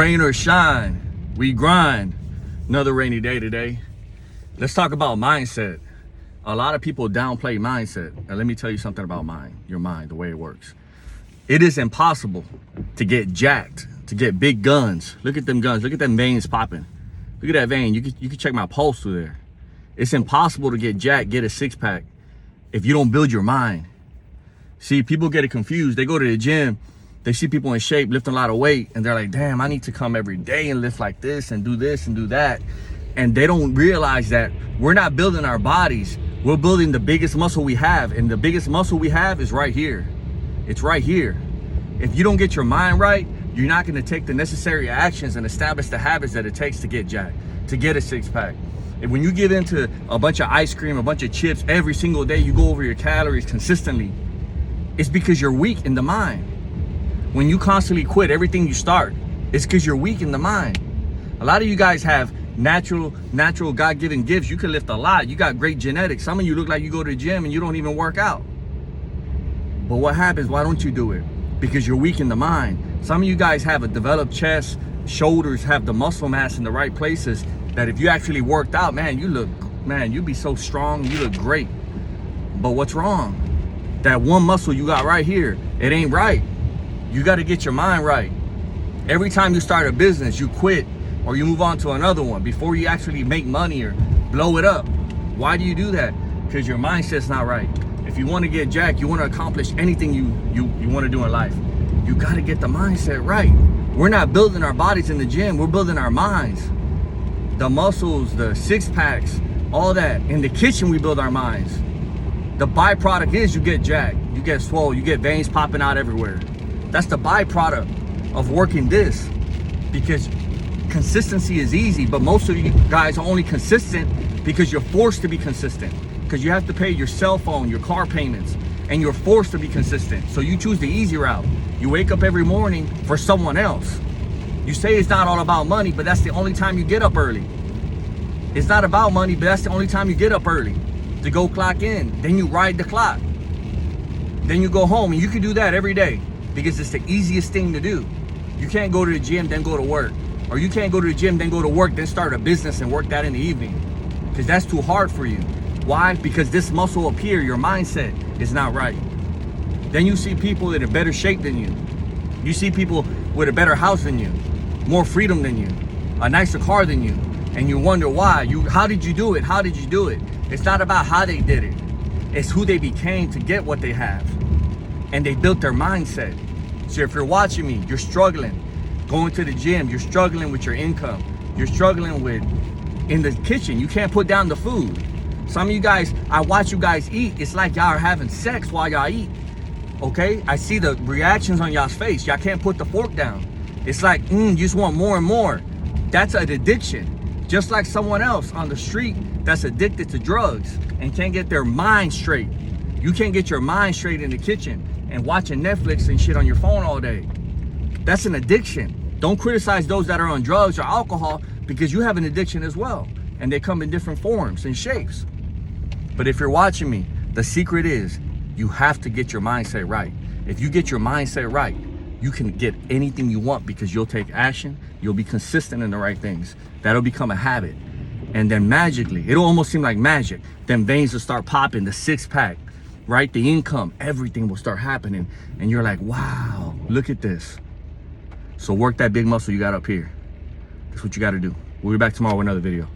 Rain or shine, we grind. Another rainy day today. Let's talk about mindset. A lot of people downplay mindset. And let me tell you something about your mind, the way it works. It is impossible to get jacked, to get big guns. Look at them guns, look at them veins popping. Look at that vein, you can check my pulse through there. It's impossible to get jacked, get a six pack if you don't build your mind. See, people get it confused. They go to the gym, they see people in shape, lifting a lot of weight, and they're like, damn, I need to come every day and lift like this and do that. And they don't realize that we're not building our bodies. We're building the biggest muscle we have. And the biggest muscle we have is right here. It's right here. If you don't get your mind right, you're not gonna take the necessary actions and establish the habits that it takes to get jacked, to get a six pack. And when you get into a bunch of ice cream, a bunch of chips every single day, you go over your calories consistently, it's because you're weak in the mind. When you constantly quit everything you start, it's because you're weak in the mind. A lot of you guys have natural God-given gifts. You can lift a lot. You got great genetics. Some of you look like you go to the gym and you don't even work out. But what happens? Why don't you do it? Because you're weak in the mind. Some of you guys have a developed chest, shoulders, have the muscle mass in the right places that if you actually worked out, you'd be so strong, you look great. But what's wrong? That one muscle you got right here, it ain't right. You got to get your mind right. Every time you start a business, you quit or you move on to another one before you actually make money or blow it up. Why do you do that? Because your mindset's not right. If you want to get jacked, you want to accomplish anything you want to do in life, you got to get the mindset right. We're not building our bodies in the gym. We're building our minds. The muscles, the six packs, all that. In the kitchen, we build our minds. The byproduct is you get jacked, you get swole, you get veins popping out everywhere. That's the byproduct of working this, because consistency is easy, but most of you guys are only consistent because you're forced to be consistent, because you have to pay your cell phone, your car payments, and you're forced to be consistent. So you choose the easy route. You wake up every morning for someone else. You say it's not all about money, but that's the only time you get up early. It's not about money, but that's the only time you get up early to go clock in. Then you ride the clock. Then you go home, and you can do that every day because it's the easiest thing to do. You can't go to the gym, then go to work. Or you can't go to the gym, then go to work, then start a business and work that in the evening. Because that's too hard for you. Why? Because this muscle up here, your mindset, is not right. Then you see people in a better shape than you. You see people with a better house than you, more freedom than you, a nicer car than you. And you wonder why. How did you do it? How did you do it? It's not about how they did it. It's who they became to get what they have. And they built their mindset. So if you're watching me, you're struggling going to the gym, you're struggling with your income, you're struggling with in the kitchen, you can't put down the food. Some of you guys, I watch you guys eat, it's like y'all are having sex while y'all eat. Okay, I see the reactions on y'all's face. Y'all can't put the fork down. It's like you just want more and more. That's an addiction. Just like someone else on the street that's addicted to drugs and can't get their mind straight. You can't get your mind straight in the kitchen and watching Netflix and shit on your phone all day. That's an addiction. Don't criticize those that are on drugs or alcohol, because you have an addiction as well. And they come in different forms and shapes. But if you're watching me, the secret is you have to get your mindset right. If you get your mindset right, you can get anything you want because you'll take action. You'll be consistent in the right things. That'll become a habit. And then magically, it'll almost seem like magic. Then veins will start popping, the six pack, right? The income, everything will start happening. And you're like, wow, look at this. So work that big muscle you got up here. That's what you got to do. We'll be back tomorrow with another video.